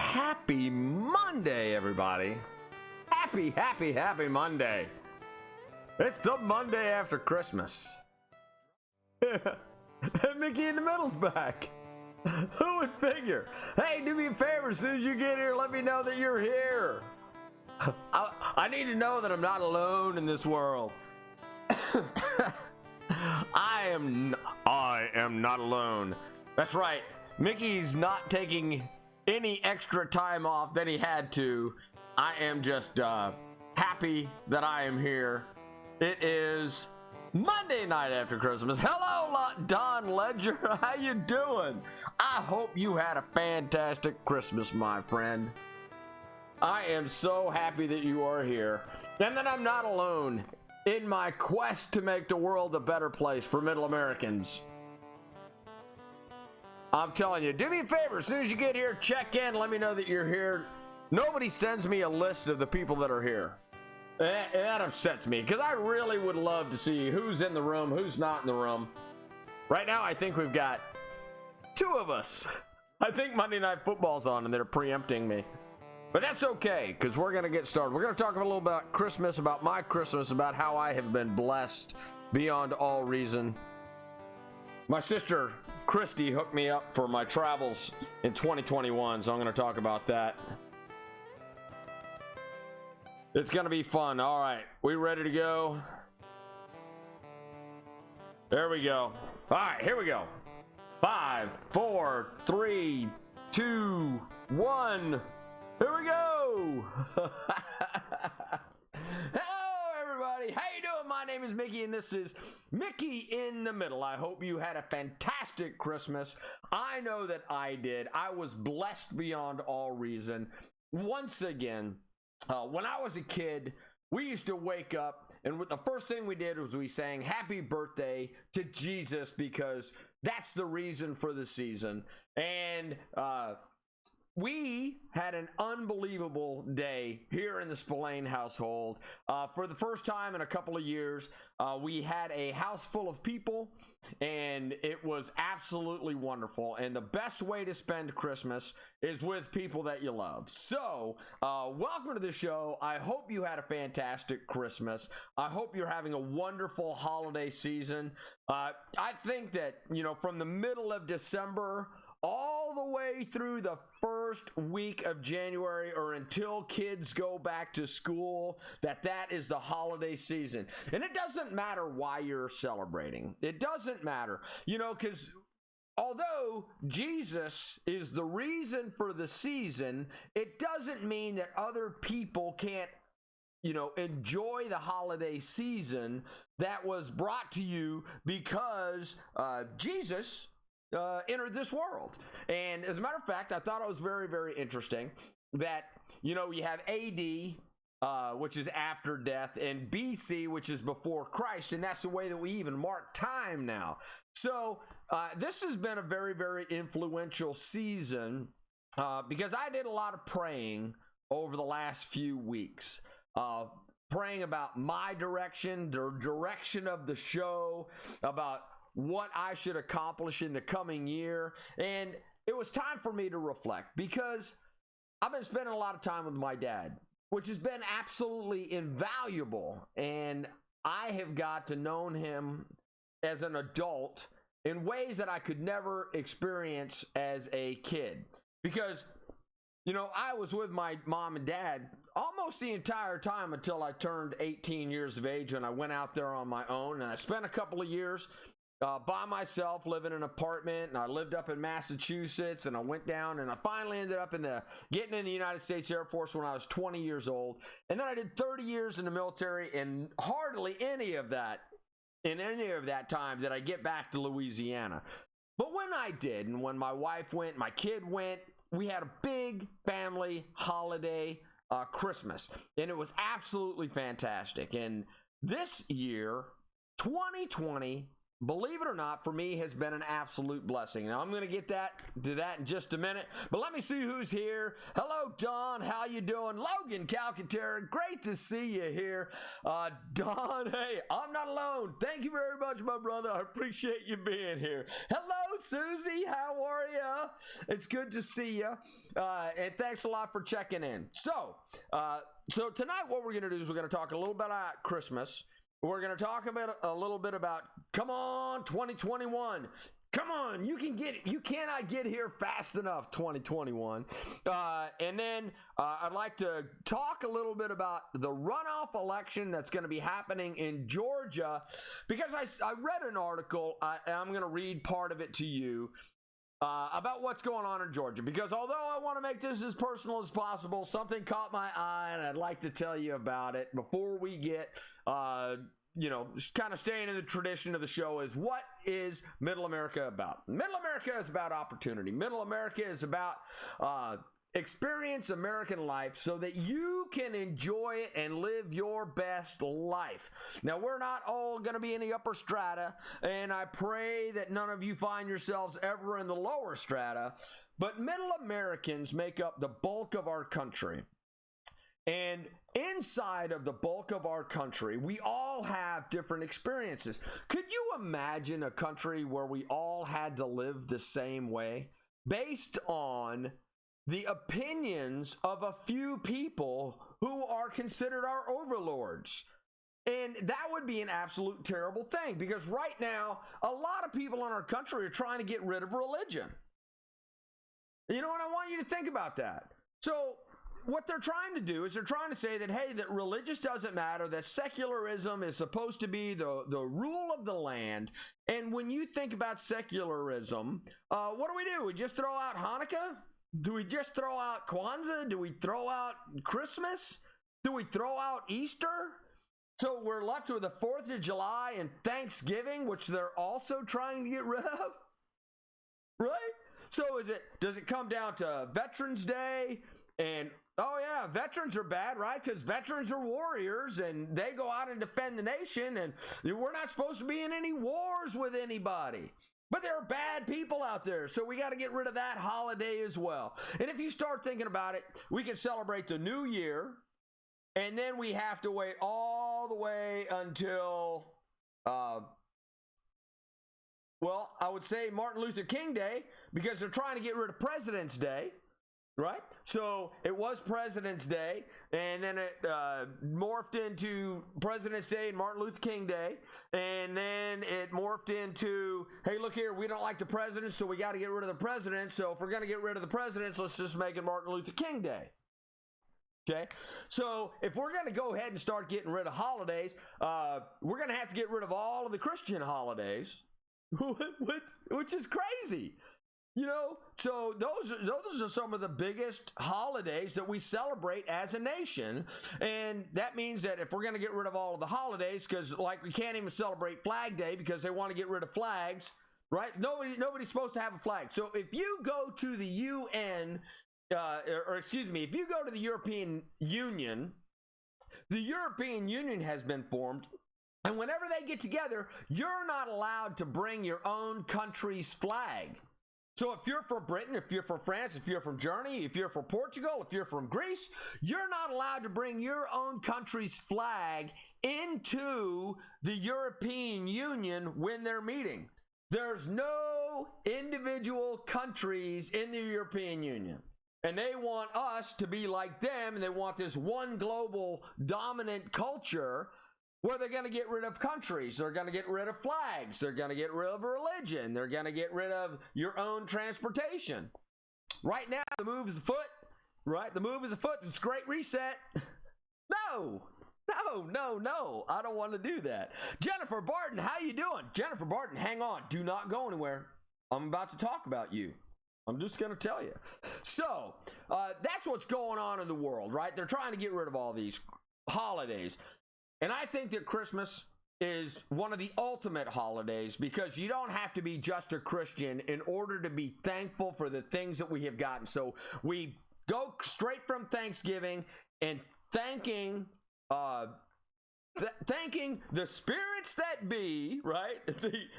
Happy Monday, everybody. Happy Monday. It's the Monday after Christmas. And Mickey in the Middle's back. Who would figure? Hey, do me a favor, as soon as you get here, let me know that you're here. I need to know that I'm not alone in this world. I am not alone. That's right. Mickey's not taking any extra time off than he had to. I am just happy that I am here. It is Monday night after Christmas. Hello, Don Ledger. How you doing? I hope you had a fantastic Christmas, my friend. I am so happy that you are here and that I'm not alone in my quest to make the world a better place for middle Americans. I'm telling you, do me a favor, as soon as you get here, check in, let me know that you're here. Nobody sends me a list of the people that are here. That upsets me, because I really would love to see who's in the room, who's not in the room. Right now, I think we've got two of us. I think Monday Night Football's on, and they're preempting me. But that's okay, because we're going to get started. We're going to talk a little about Christmas, about my Christmas, about how I have been blessed beyond all reason. My sister, Christy, hooked me up for my travels in 2021, so I'm going to talk about that. It's going to be fun. All right, we ready to go? There we go. All right, here we go. 5, 4, 3, 2, 1. Here we go. Hello, everybody. How you doing? My name is Mickey, and this is Mickey in the Middle. I hope you had a fantastic Christmas. I know that I did. I was blessed beyond all reason. Once again, when I was a kid, we used to wake up, and the first thing we did was we sang happy birthday to Jesus, because that's the reason for the season. And we had an unbelievable day here in the Spillane household. For the first time in a couple of years, we had a house full of people, and it was absolutely wonderful. And the best way to spend Christmas is with people that you love. So, welcome to the show. I hope you had a fantastic Christmas. I hope you're having a wonderful holiday season. I think that, from the middle of December all the way through the first week of January, or until kids go back to school, that is the holiday season. And it doesn't matter why you're celebrating. It doesn't matter, because although Jesus is the reason for the season, it doesn't mean that other people can't enjoy the holiday season that was brought to you because Jesus entered this world. And as a matter of fact, I thought it was very, very interesting that, you have AD, which is after death, and BC, which is before Christ, and that's the way that we even mark time now. So this has been a very, very influential season because I did a lot of praying over the last few weeks. Praying about my direction, the direction of the show, about what I should accomplish in the coming year. And it was time for me to reflect, because I've been spending a lot of time with my dad, which has been absolutely invaluable. And I have got to know him as an adult in ways that I could never experience as a kid. Because, I was with my mom and dad almost the entire time until I turned 18 years of age, and I went out there on my own, and I spent a couple of years by myself, living in an apartment, and I lived up in Massachusetts, and I went down, and I finally ended up getting in the United States Air Force when I was 20 years old. And then I did 30 years in the military, and hardly in any of that time did I get back to Louisiana. But when I did, and when my wife went, my kid went, we had a big family holiday Christmas, and it was absolutely fantastic. And this year, 2020, believe it or not, for me, has been an absolute blessing. Now, I'm going to get to that in just a minute, but let me see who's here. Hello, Don. How you doing? Logan Calcaterra, great to see you here. Don, hey, I'm not alone. Thank you very much, my brother. I appreciate you being here. Hello, Susie. How are you? It's good to see you, and thanks a lot for checking in. So tonight what we're going to do is we're going to talk a little bit about Christmas. We're going to talk about a little bit about, come on, 2021. Come on, you cannot get here fast enough, 2021. And then I'd like to talk a little bit about the runoff election that's going to be happening in Georgia, because I read an article, and I'm going to read part of it to you, about what's going on in Georgia, because although I want to make this as personal as possible, something caught my eye, and I'd like to tell you about it before we get, kind of staying in the tradition of the show. Is what is Middle America about? Middle America is about opportunity. Middle America is about experience American life so that you can enjoy it and live your best life. Now, we're not all going to be in the upper strata, and I pray that none of you find yourselves ever in the lower strata, but middle Americans make up the bulk of our country. And inside of the bulk of our country, we all have different experiences. Could you imagine a country where we all had to live the same way based on the opinions of a few people who are considered our overlords? And that would be an absolute terrible thing, because right now, a lot of people in our country are trying to get rid of religion. You know what? I want you to think about that. So what they're trying to do is they're trying to say that, hey, that religious doesn't matter, that secularism is supposed to be the rule of the land. And when you think about secularism, what do? We just throw out Hanukkah? Do we just throw out Kwanzaa? Do we throw out Christmas? Do we throw out Easter? So we're left with the 4th of July and Thanksgiving, which they're also trying to get rid of, right? So does it come down to Veterans Day? And oh yeah, veterans are bad, right? Because veterans are warriors and they go out and defend the nation, and we're not supposed to be in any wars with anybody. But there are bad people out there, so we got to get rid of that holiday as well. And if you start thinking about it, we can celebrate the new year, and then we have to wait all the way until, I would say Martin Luther King Day, because they're trying to get rid of President's Day. Right? So it was President's Day, and then it morphed into President's Day and Martin Luther King Day, and then it morphed into, hey, look here, we don't like the president, so we got to get rid of the president. So if we're going to get rid of the presidents, let's just make it Martin Luther King Day. Okay? So if we're going to go ahead and start getting rid of holidays, we're going to have to get rid of all of the Christian holidays, which is crazy. So those are some of the biggest holidays that we celebrate as a nation. And that means that if we're going to get rid of all of the holidays, because like we can't even celebrate Flag Day because they want to get rid of flags, right? Nobody's supposed to have a flag. So if you go to the UN, if you go to the European Union has been formed. And whenever they get together, you're not allowed to bring your own country's flag. So if you're from Britain, if you're from France, if you're from Germany, if you're from Portugal, if you're from Greece, you're not allowed to bring your own country's flag into the European Union when they're meeting. There's no individual countries in the European Union. And they want us to be like them, and they want this one global dominant culture where they're going to get rid of countries, they're going to get rid of flags, they're going to get rid of religion, they're going to get rid of your own transportation. Right now, the move is afoot, right? The move is afoot. It's a great reset. No, I don't want to do that. Jennifer Barton, how you doing? Jennifer Barton, hang on. Do not go anywhere. I'm about to talk about you. I'm just going to tell you. So, that's what's going on in the world, right? They're trying to get rid of all these holidays. And I think that Christmas is one of the ultimate holidays, because you don't have to be just a Christian in order to be thankful for the things that we have gotten. So we go straight from Thanksgiving and thanking the spirits that be, right?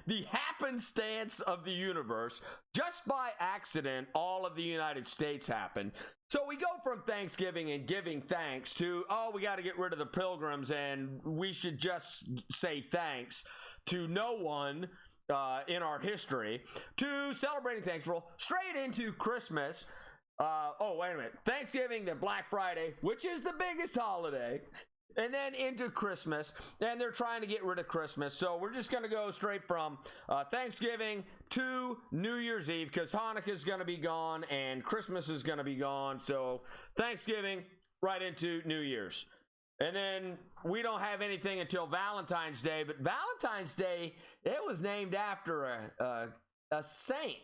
The happenstance of the universe. Just by accident, all of the United States happened. So we go from Thanksgiving and giving thanks to, we got to get rid of the pilgrims and we should just say thanks, to no one in our history to celebrating Thanksgiving, straight into Christmas. Oh, wait a minute. Thanksgiving, then Black Friday, which is the biggest holiday, and then into Christmas, and they're trying to get rid of Christmas. So we're just going to go straight from Thanksgiving to New Year's Eve, because Hanukkah is going to be gone and Christmas is going to be gone. So Thanksgiving right into New Year's. And then we don't have anything until Valentine's Day, but Valentine's Day, it was named after a saint.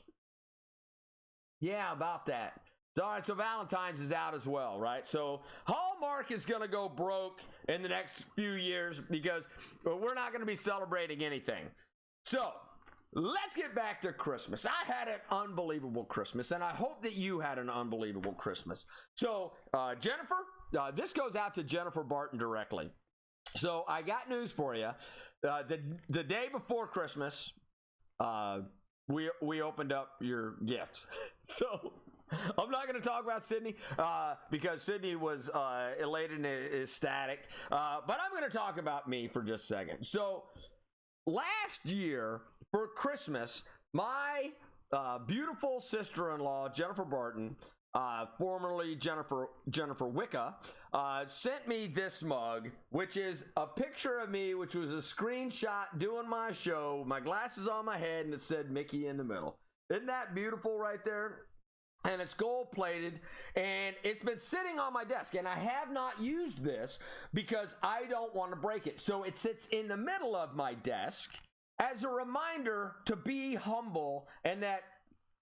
Yeah, about that. So, all right, so Valentine's is out as well, right? So Hallmark is going to go broke in the next few years because we're not going to be celebrating anything. So let's get back to Christmas. I had an unbelievable Christmas, and I hope that you had an unbelievable Christmas. So Jennifer, this goes out to Jennifer Barton directly. So I got news for you. The day before Christmas, we opened up your gifts. So I'm not going to talk about Sydney because Sydney was elated and ecstatic. But I'm going to talk about me for just a second. So last year for Christmas, my beautiful sister-in-law, Jennifer Barton, formerly Jennifer Wicca, sent me this mug, which is a picture of me, which was a screenshot doing my show, my glasses on my head, and it said Mickey in the middle. Isn't that beautiful right there? And it's gold plated, and it's been sitting on my desk, and I have not used this because I don't want to break it. So it sits in the middle of my desk as a reminder to be humble, and that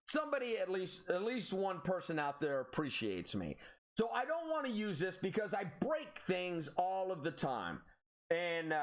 somebody, at least one person out there, appreciates me. So I don't want to use this because I break things all of the time. And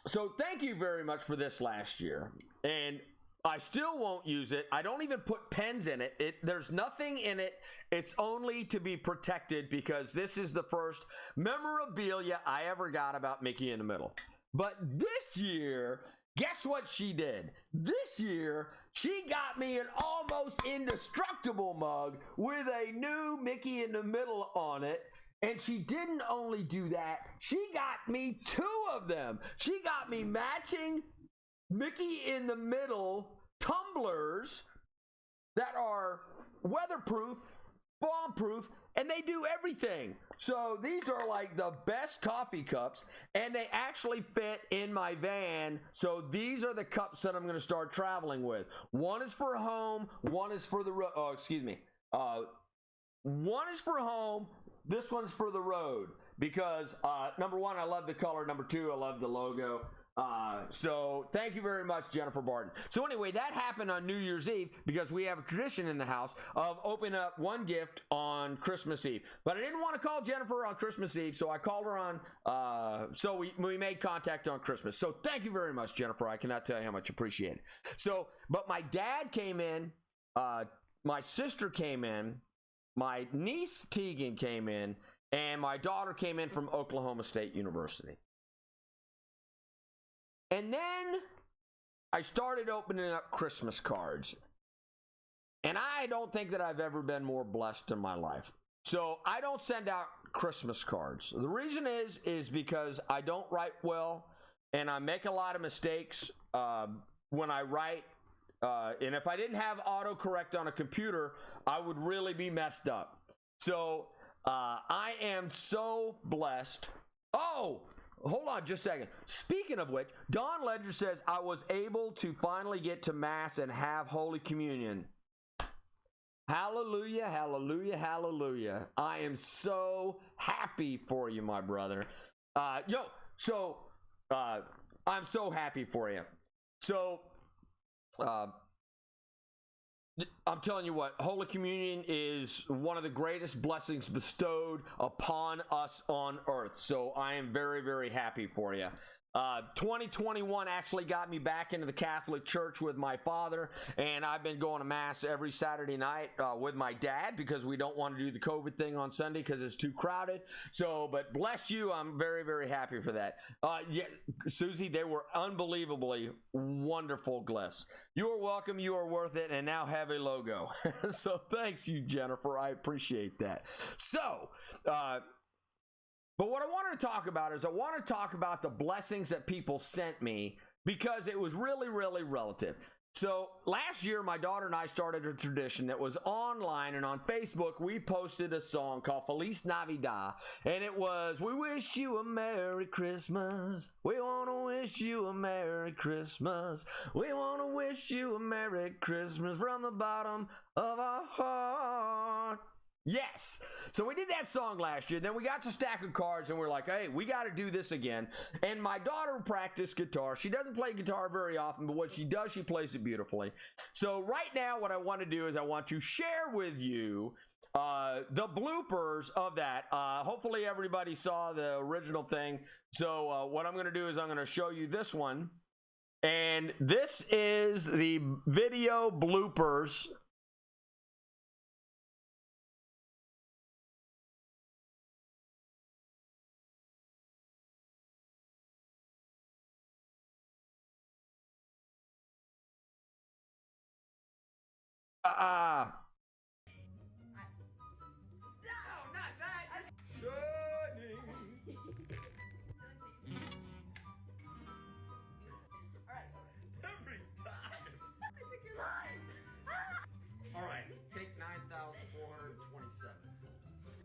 so thank you very much for this last year. And I still won't use it. I don't even put pens in it. There's nothing in it. It's only to be protected because this is the first memorabilia I ever got about Mickey in the Middle. But this year, guess what she did? This year, she got me an almost indestructible mug with a new Mickey in the Middle on it. And she didn't only do that, she got me 2 of them. She got me matching Mickey in the Middle tumblers that are weatherproof, bomb-proof, and they do everything. So these are like the best coffee cups, and they actually fit in my van. So these are the cups that I'm going to start traveling with. One is for home, one is for the road. Oh, excuse me. One is for home, this one's for the road. Because number one, I love the color. Number two, I love the logo. So thank you very much, Jennifer Barton. So anyway, that happened on New Year's Eve because we have a tradition in the house of opening up one gift on Christmas Eve. But I didn't want to call Jennifer on Christmas Eve, so I called her on, so we made contact on Christmas. So thank you very much, Jennifer. I cannot tell you how much appreciated. So, but my dad came in, my sister came in, my niece Tegan came in, and my daughter came in from Oklahoma State University. And then I started opening up Christmas cards. And I don't think that I've ever been more blessed in my life. So I don't send out Christmas cards. The reason is because I don't write well, and I make a lot of mistakes when I write. And if I didn't have autocorrect on a computer, I would really be messed up. So I am so blessed. Oh! Hold on just a second. Speaking of which, Don Ledger says, I was able to finally get to Mass and have Holy Communion. Hallelujah, hallelujah, hallelujah. I am so happy for you, my brother. I'm so happy for you. So, I'm telling you what, Holy Communion is one of the greatest blessings bestowed upon us on earth. So I am very, very happy for you. 2021 actually got me back into the Catholic Church with my father, and I've been going to Mass every Saturday night with my dad because we don't want to do the COVID thing on Sunday because it's too crowded. So, but bless you, I'm very, very happy for that. Yeah, Susie, they were unbelievably wonderful gifts. You are welcome, you are worth it, and now have a logo. So thanks you, Jennifer, I appreciate that. So, but what I wanted to talk about is I want to talk about the blessings that people sent me because it was really, really relative. So last year, my daughter and I started a tradition that was online, and on Facebook, we posted a song called Feliz Navidad, and it was, we wish you a Merry Christmas. We want to wish you a Merry Christmas. We want to wish you a Merry Christmas from the bottom of our heart. Yes. So we did that song last year. Then we got to stack of cards and we're like, hey, we got to do this again. And my daughter practiced guitar. She doesn't play guitar very often, but what she does, she plays it beautifully. So right now, what I want to do is I want to share with you the bloopers of that. Hopefully everybody saw the original thing. So what I'm going to do is I'm going to show you this one. And this is the video bloopers. No, not that. Shining. Alright, every time. I took your line. Alright, take 9,427.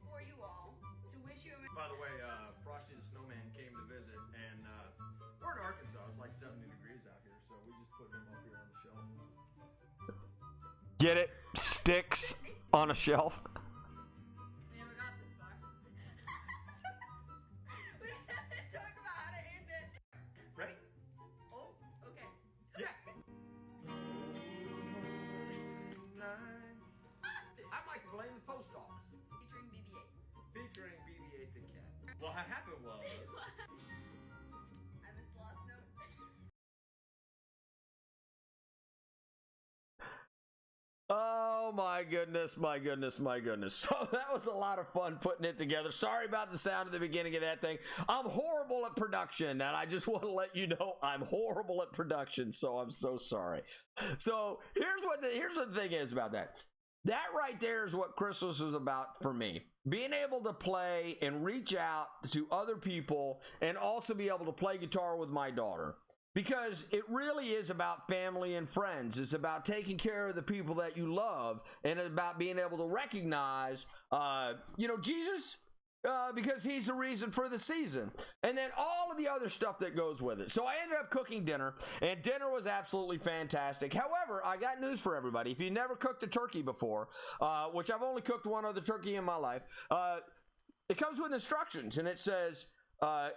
For you all, to wish you a By the way, Frosty the Snowman came to visit, and we're in Arkansas. It's like 70 degrees out here, so we just put him up here on the shelf. Get it? Sticks on a shelf. We never got this far. We have to talk about how to end it. Ready? Oh, okay. Yeah. I might blame the post office. Featuring BB-8. Featuring BB-8 the cat. Well, what happened was... I missed the last note. Oh my goodness, my goodness, my goodness. So that was a lot of fun putting it together. Sorry about the sound at the beginning of that thing. I'm horrible at production, and I just want to let you know I'm horrible at production, so I'm so sorry. So here's what the thing is about that. That right there is what Christmas is about for me. Being able to play and reach out to other people and also be able to play guitar with my daughter. Because it really is about family and friends. It's about taking care of the people that you love, and it's about being able to recognize, Jesus, because he's the reason for the season. And then all of the other stuff that goes with it. So I ended up cooking dinner, and dinner was absolutely fantastic. However, I got news for everybody. If you never cooked a turkey before, which I've only cooked one other turkey in my life, it comes with instructions, and it says,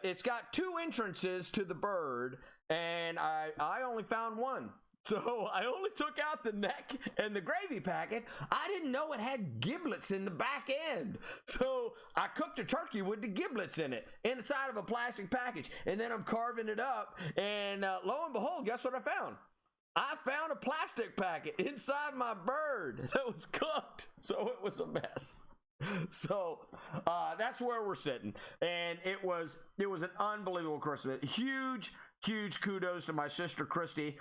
it's got 2 entrances to the bird, and I only found one. So I only took out the neck and the gravy packet. I didn't know it had giblets in the back end. So I cooked a turkey with the giblets in it, inside of a plastic package. And then I'm carving it up, and lo and behold, guess what I found? I found a plastic packet inside my bird that was cooked. So it was a mess. So that's where we're sitting, and it was an unbelievable Christmas. Huge kudos to my sister Christy.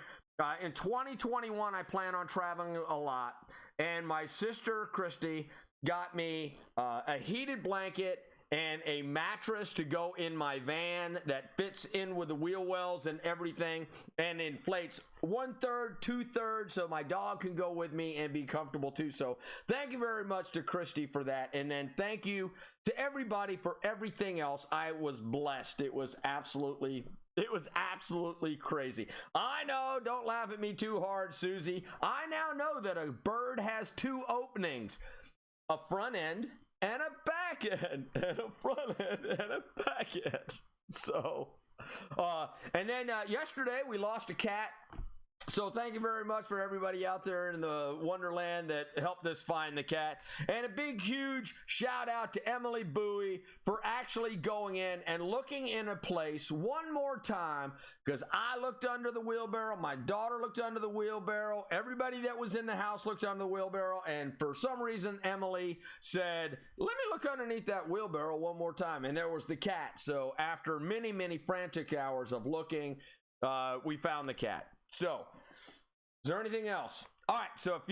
In 2021, I plan on traveling a lot, and my sister Christy got me a heated blanket and a mattress to go in my van that fits in with the wheel wells and everything, and inflates 1/3, 2/3, so my dog can go with me and be comfortable too. So thank you very much to Christy for that, and then thank you to everybody for everything else. I was blessed. It was absolutely crazy. I know, don't laugh at me too hard, Susie. I now know that a bird has 2 openings, a front end and a back end, and a front end and a back end. So, and then yesterday we lost a cat. So thank you very much for everybody out there in the Wonderland that helped us find the cat. And a big, huge shout out to Emily Bowie for actually going in and looking in a place one more time, because I looked under the wheelbarrow, my daughter looked under the wheelbarrow, everybody that was in the house looked under the wheelbarrow, and for some reason Emily said, let me look underneath that wheelbarrow one more time, and there was the cat. So after many, many frantic hours of looking, we found the cat. So, is there anything else? All right, so if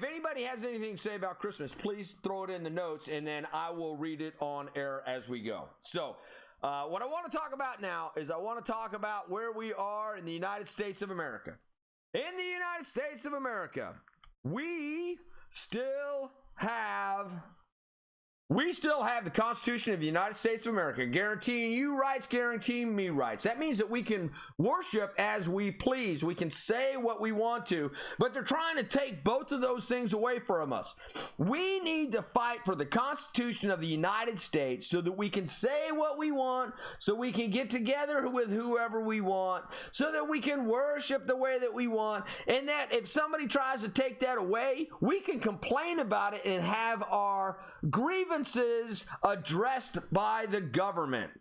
anybody has anything to say about Christmas, please throw it in the notes, and then I will read it on air as we go. So, What I want to talk about now is I want to talk about where we are in the United States of America. In the United States of America, we still have the Constitution of the United States of America, guaranteeing you rights, guaranteeing me rights. That means that we can worship as we please. We can say what we want to, but they're trying to take both of those things away from us. We need to fight for the Constitution of the United States so that we can say what we want, so we can get together with whoever we want, so that we can worship the way that we want, and that if somebody tries to take that away, we can complain about it and have our grievances addressed by the government,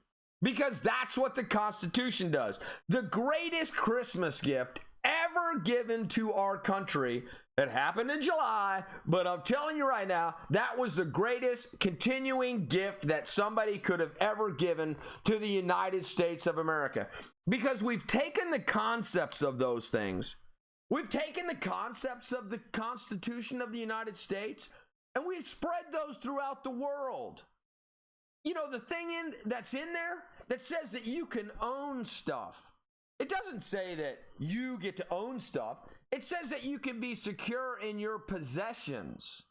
because that's what the Constitution does. The greatest Christmas gift ever given to our country. It happened in July, but I'm telling you right now, that was the greatest continuing gift that somebody could have ever given to the United States of America, because we've taken the concepts of those things. We've taken the concepts of the Constitution of the United States, and we've spread those throughout the world. You know, the thing that's in there that says that you can own stuff. It doesn't say that you get to own stuff. It says that you can be secure in your possessions,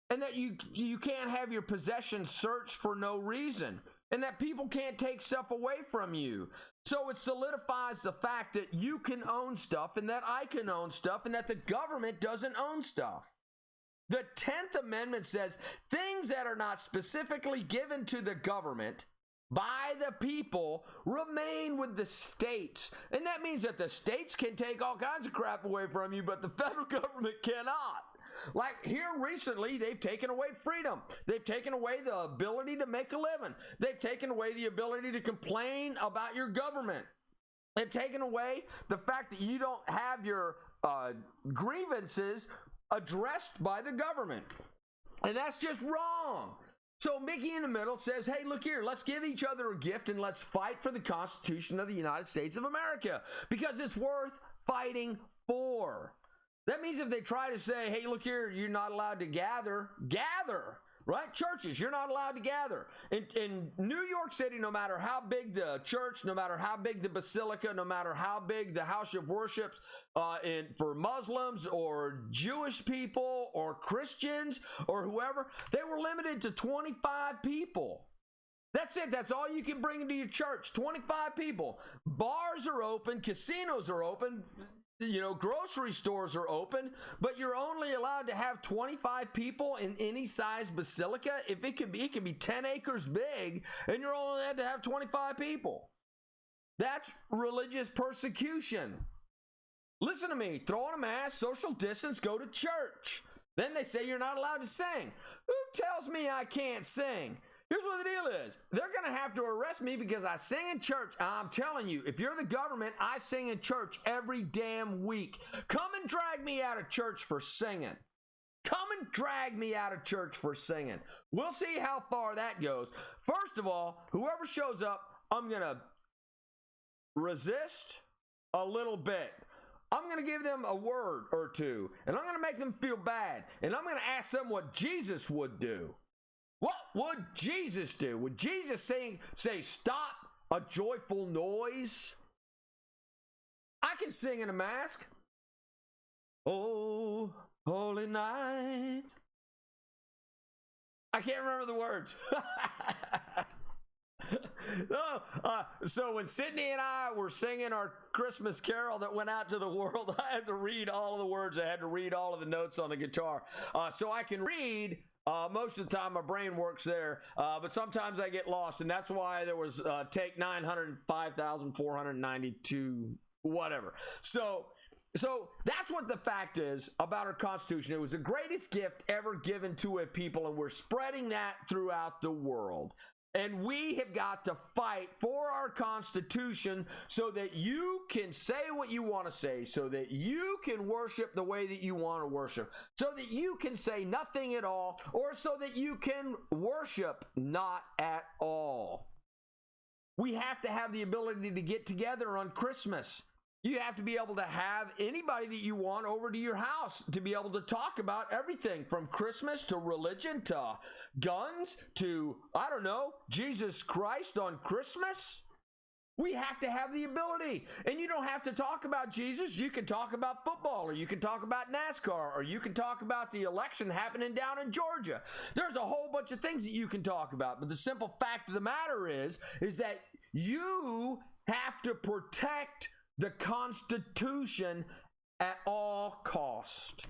and that you can't have your possessions searched for no reason, and that people can't take stuff away from you. So it solidifies the fact that you can own stuff, and that I can own stuff, and that the government doesn't own stuff. The 10th Amendment says things that are not specifically given to the government by the people remain with the states. And that means that the states can take all kinds of crap away from you, but the federal government cannot. Like here recently, they've taken away freedom. They've taken away the ability to make a living. They've taken away the ability to complain about your government. They've taken away the fact that you don't have your grievances addressed by the government. And that's just wrong. So Mickey in the Middle says, hey, look here, let's give each other a gift and let's fight for the Constitution of the United States of America, because it's worth fighting for. That means if they try to say, hey, look here, you're not allowed to gather, right? Churches, you're not allowed to gather. In New York City, no matter how big the church, no matter how big the basilica, no matter how big the house of worship for Muslims or Jewish people or Christians or whoever, they were limited to 25 people. That's it. That's all you can bring into your church. 25 people. Bars are open. Casinos are open. You know, grocery stores are open, but you're only allowed to have 25 people in any size basilica. If it could be 10 acres big, and you're only allowed to have 25 people. That's religious persecution. Listen to me. Throw on a mask, social distance, go to church. Then they say you're not allowed to sing. Who tells me I can't sing? Here's what the deal is. They're going to have to arrest me because I sing in church. I'm telling you, if you're the government, I sing in church every damn week. Come and drag me out of church for singing. Come and drag me out of church for singing. We'll see how far that goes. First of all, whoever shows up, I'm going to resist a little bit. I'm going to give them a word or two, and I'm going to make them feel bad, and I'm going to ask them what Jesus would do. What would Jesus do? Would Jesus say stop a joyful noise? I can sing in a mask. Oh, holy night. I can't remember the words. So when Sydney and I were singing our Christmas carol that went out to the world, I had to read all of the words. I had to read all of the notes on the guitar. So I can read. Most of the time my brain works there, but sometimes I get lost, and that's why there was take 905,492 whatever. So that's what the fact is about our Constitution. It was the greatest gift ever given to a people, and we're spreading that throughout the world. And we have got to fight for our Constitution so that you can say what you want to say, so that you can worship the way that you want to worship, so that you can say nothing at all, or so that you can worship not at all. We have to have the ability to get together on Christmas You have to be able to have anybody that you want over to your house to be able to talk about everything from Christmas to religion to guns to, I don't know, Jesus Christ on Christmas. We have to have the ability. And you don't have to talk about Jesus. You can talk about football, or you can talk about NASCAR, or you can talk about the election happening down in Georgia. There's a whole bunch of things that you can talk about. But the simple fact of the matter is that you have to protect the Constitution at all cost.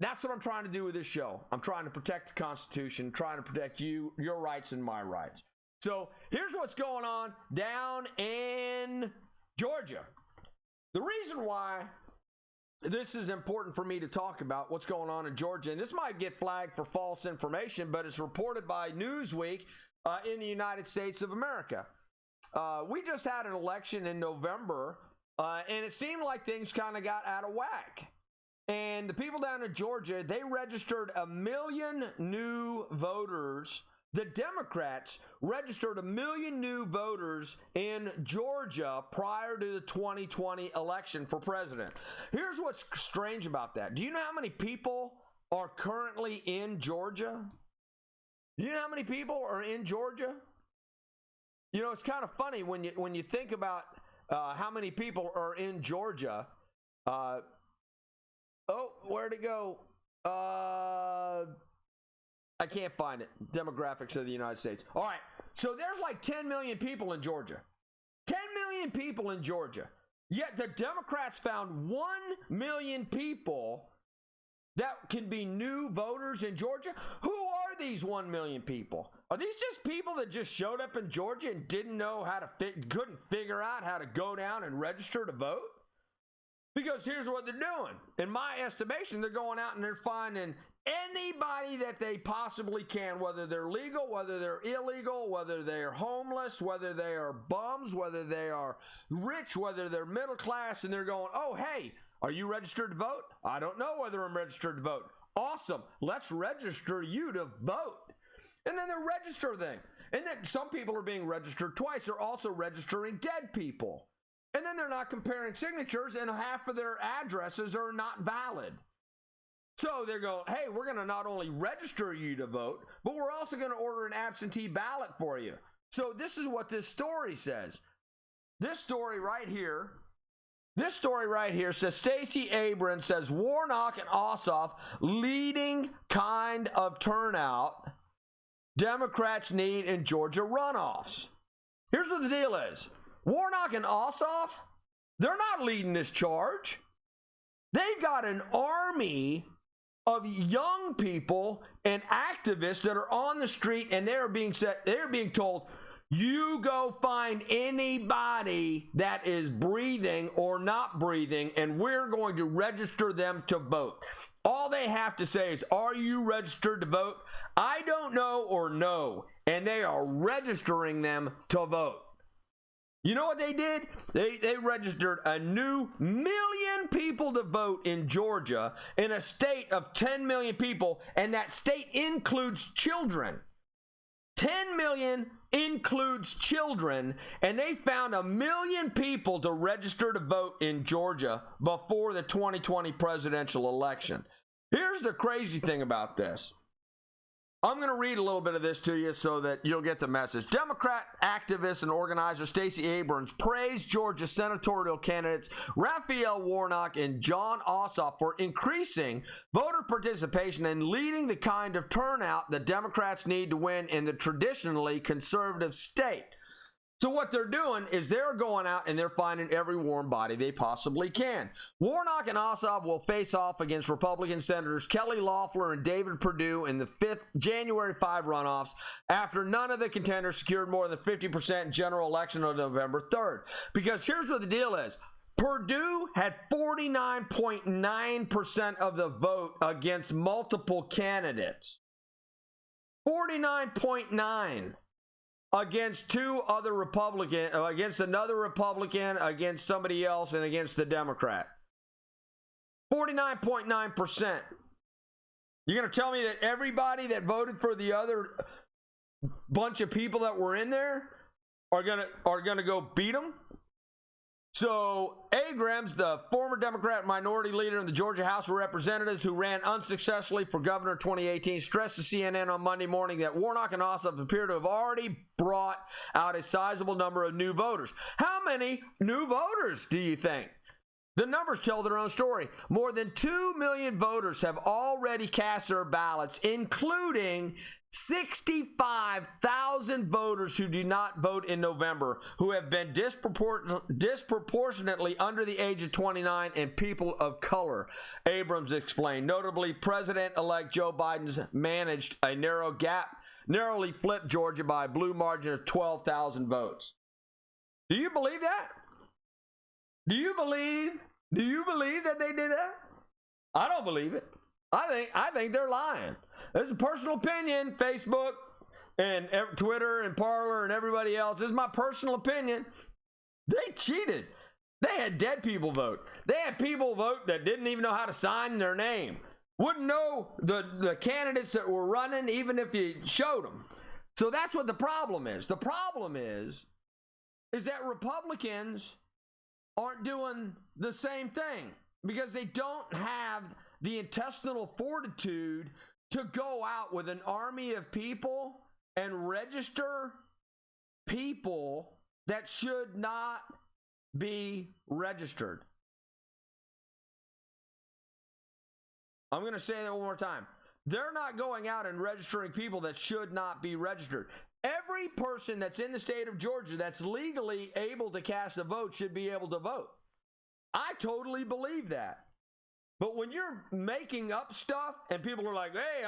That's what I'm trying to do with this show. I'm trying to protect the Constitution, trying to protect you, your rights, and my rights. So here's what's going on down in Georgia. The reason why this is important for me to talk about what's going on in Georgia, and this might get flagged for false information, but it's reported by Newsweek in the United States of America. We just had an election in November, and it seemed like things kind of got out of whack. And the people down in Georgia, they registered 1 million new voters. The Democrats registered 1 million new voters in Georgia prior to the 2020 election for president. Here's what's strange about that. Do you know how many people are currently in Georgia? Do you know how many people are in Georgia? You know, it's kind of funny when you think about how many people are in Georgia. Where'd it go? I can't find it. Demographics of the United States. All right. So there's like 10 million people in Georgia. 10 million people in Georgia. Yet the Democrats found 1 million people that can be new voters in Georgia. Who are these 1 million people? Are these just people that just showed up in Georgia and didn't know how to couldn't figure out how to go down and register to vote? Because here's what they're doing. In my estimation, they're going out and they're finding anybody that they possibly can, whether they're legal, whether they're illegal, whether they're homeless, whether they are bums, whether they are rich, whether they're middle class, and they're going, oh, hey, are you registered to vote? I don't know whether I'm registered to vote. Awesome. Let's register you to vote. And then they register them. And then some people are being registered twice. They're also registering dead people. And then they're not comparing signatures, and half of their addresses are not valid. So they're going, hey, we're going to not only register you to vote, but we're also going to order an absentee ballot for you. So this is what this story says. This story right here says Stacey Abrams says Warnock and Ossoff leading kind of turnout Democrats need in Georgia runoffs. Here's what the deal is. Warnock and Ossoff, they're not leading this charge. They've got an army of young people and activists that are on the street, and they're being told, you go find anybody that is breathing or not breathing, and we're going to register them to vote. All they have to say is, are you registered to vote? I don't know or no. And they are registering them to vote. You know what they did? They registered a new 1 million people to vote in Georgia, in a state of 10 million people, and that state includes children. 10 million includes children, and they found 1 million people to register to vote in Georgia before the 2020 presidential election. Here's the crazy thing about this. I'm going to read a little bit of this to you so that you'll get the message. Democrat activist and organizer Stacey Abrams praised Georgia senatorial candidates Raphael Warnock and John Ossoff for increasing voter participation and leading the kind of turnout the Democrats need to win in the traditionally conservative state. So what they're doing is they're going out and they're finding every warm body they possibly can. Warnock and Ossoff will face off against Republican Senators Kelly Loeffler and David Perdue in the January 5 runoffs after none of the contenders secured more than 50% general election on November 3rd. Because here's what the deal is. Perdue had 49.9% of the vote against multiple candidates. 49.9%. Against another Republican, against somebody else, and against the Democrat. 49.9%. You're going to tell me that everybody that voted for the other bunch of people that were in there are going to go beat them? So Abrams, the former Democrat minority leader in the Georgia House of Representatives who ran unsuccessfully for governor in 2018, stressed to CNN on Monday morning that Warnock and Ossoff appear to have already brought out a sizable number of new voters. How many new voters do you think? The numbers tell their own story. More than 2 million voters have already cast their ballots, including 65,000 voters who do not vote in November, who have been disproportionately under the age of 29 and people of color, Abrams explained. Notably, President-elect Joe Biden's managed a narrowly flipped Georgia by a blue margin of 12,000 votes. Do you believe that? Do you believe that they did that? I don't believe it. I think they're lying. This is a personal opinion. Facebook and Twitter and Parler and everybody else. This is my personal opinion. They cheated. They had dead people vote. They had people vote that didn't even know how to sign their name. Wouldn't know the candidates that were running even if you showed them. So that's what the problem is. The problem is that Republicans aren't doing the same thing because they don't have the intestinal fortitude to go out with an army of people and register people that should not be registered. I'm going to say that one more time. They're not going out and registering people that should not be registered. Every person that's in the state of Georgia that's legally able to cast a vote should be able to vote. I totally believe that. But when you're making up stuff and people are like, hey,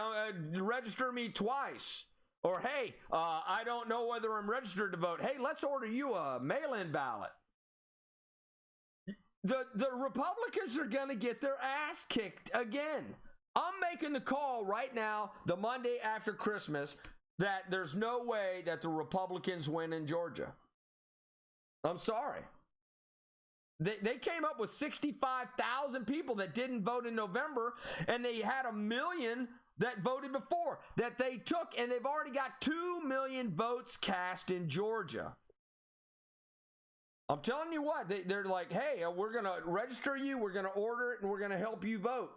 register me twice. Or, hey, I don't know whether I'm registered to vote. Hey, let's order you a mail-in ballot. The Republicans are going to get their ass kicked again. I'm making the call right now, the Monday after Christmas, that there's no way that the Republicans win in Georgia. I'm sorry. They came up with 65,000 people that didn't vote in November, and they had 1 million that voted before that they took, and they've already got 2 million votes cast in Georgia. I'm telling you what, they're like, hey, we're going to register you, we're going to order it, and we're going to help you vote.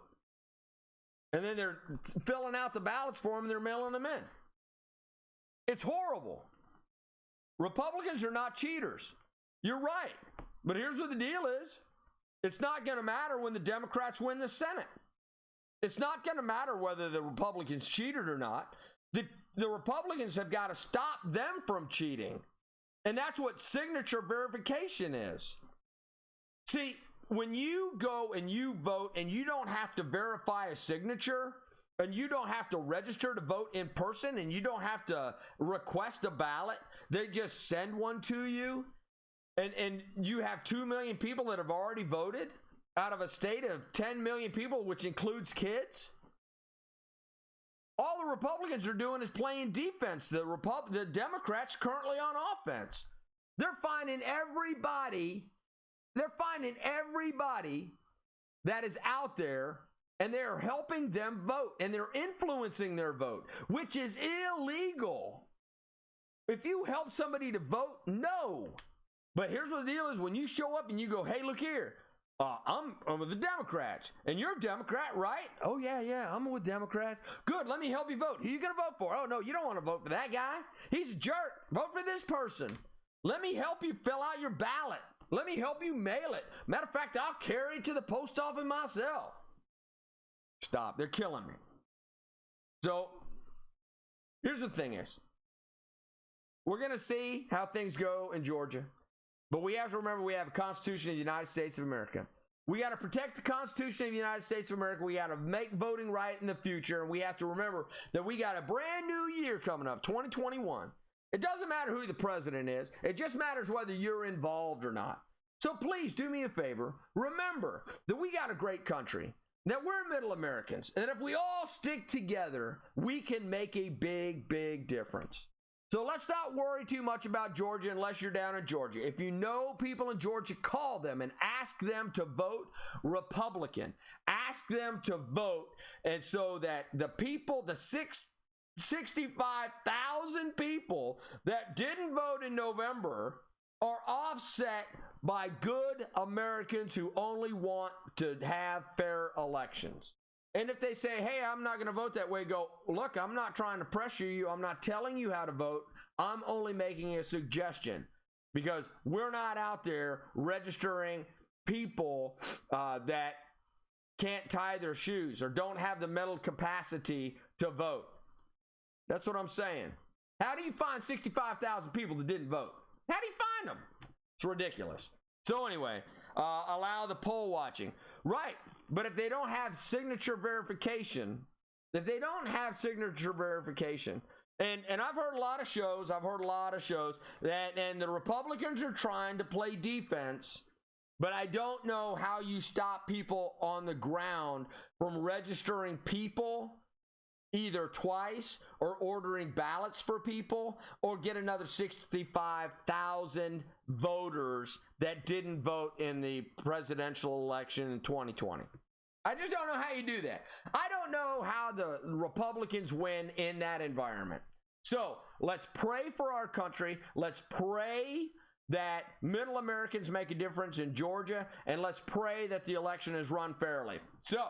And then they're filling out the ballots for them, and they're mailing them in. It's horrible. Republicans are not cheaters. You're right. But here's what the deal is. It's not going to matter when the Democrats win the Senate. It's not going to matter whether the Republicans cheated or not. The Republicans have got to stop them from cheating. And that's what signature verification is. See, when you go and you vote and you don't have to verify a signature, and you don't have to register to vote in person, and you don't have to request a ballot, they just send one to you, and you have 2 million people that have already voted out of a state of 10 million people, which includes kids. All the Republicans are doing is playing defense. The Democrats currently on offense. They're finding everybody that is out there, and they're helping them vote, and they're influencing their vote, which is illegal. If you help somebody to vote, no. But here's what the deal is. When you show up and you go, hey, look here, I'm with the Democrats, and you're a Democrat, right? Oh, yeah, I'm with Democrats. Good, let me help you vote. Who are you going to vote for? Oh, no, you don't want to vote for that guy. He's a jerk. Vote for this person. Let me help you fill out your ballot. Let me help you mail it. Matter of fact, I'll carry it to the post office myself. Stop. They're killing me. So, here's the thing is, we're going to see how things go in Georgia. But we have to remember we have a Constitution of the United States of America. We got to protect the Constitution of the United States of America. We got to make voting right in the future. And we have to remember that we got a brand new year coming up, 2021. It doesn't matter who the president is. It just matters whether you're involved or not. So please do me a favor. Remember that we got a great country, that we're middle Americans, and that if we all stick together, we can make a big, big difference. So let's not worry too much about Georgia unless you're down in Georgia. If you know people in Georgia, call them and ask them to vote Republican. Ask them to vote, and so that the people, the 65,000 people that didn't vote in November are offset by good Americans who only want to have fair elections. And if they say, hey, I'm not going to vote that way, go, look, I'm not trying to pressure you. I'm not telling you how to vote. I'm only making a suggestion, because we're not out there registering people that can't tie their shoes or don't have the mental capacity to vote. That's what I'm saying. How do you find 65,000 people that didn't vote? How do you find them? It's ridiculous. So anyway, allow the poll watching. Right, but if they don't have signature verification, and I've heard a lot of shows, that, and the Republicans are trying to play defense, but I don't know how you stop people on the ground from registering people either twice or ordering ballots for people, or get another 65,000 voters that didn't vote in the presidential election in 2020. I just don't know how you do that. I don't know how the Republicans win in that environment. So let's pray for our country. Let's pray that middle Americans make a difference in Georgia, and let's pray that the election is run fairly. So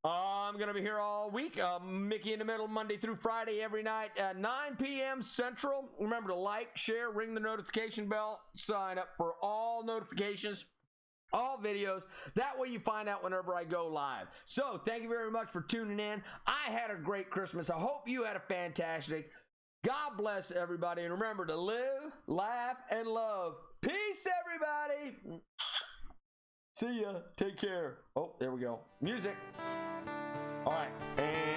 I'm going to be here all week. Mickey in the Middle, Monday through Friday, every night at 9 p.m. Central. Remember to like, share, ring the notification bell, sign up for all notifications, all videos. That way you find out whenever I go live. So thank you very much for tuning in. I had a great Christmas. I hope you had a fantastic. God bless everybody. And remember to live, laugh, and love. Peace, everybody. See ya. Take care. Oh, there we go. Music. All right. And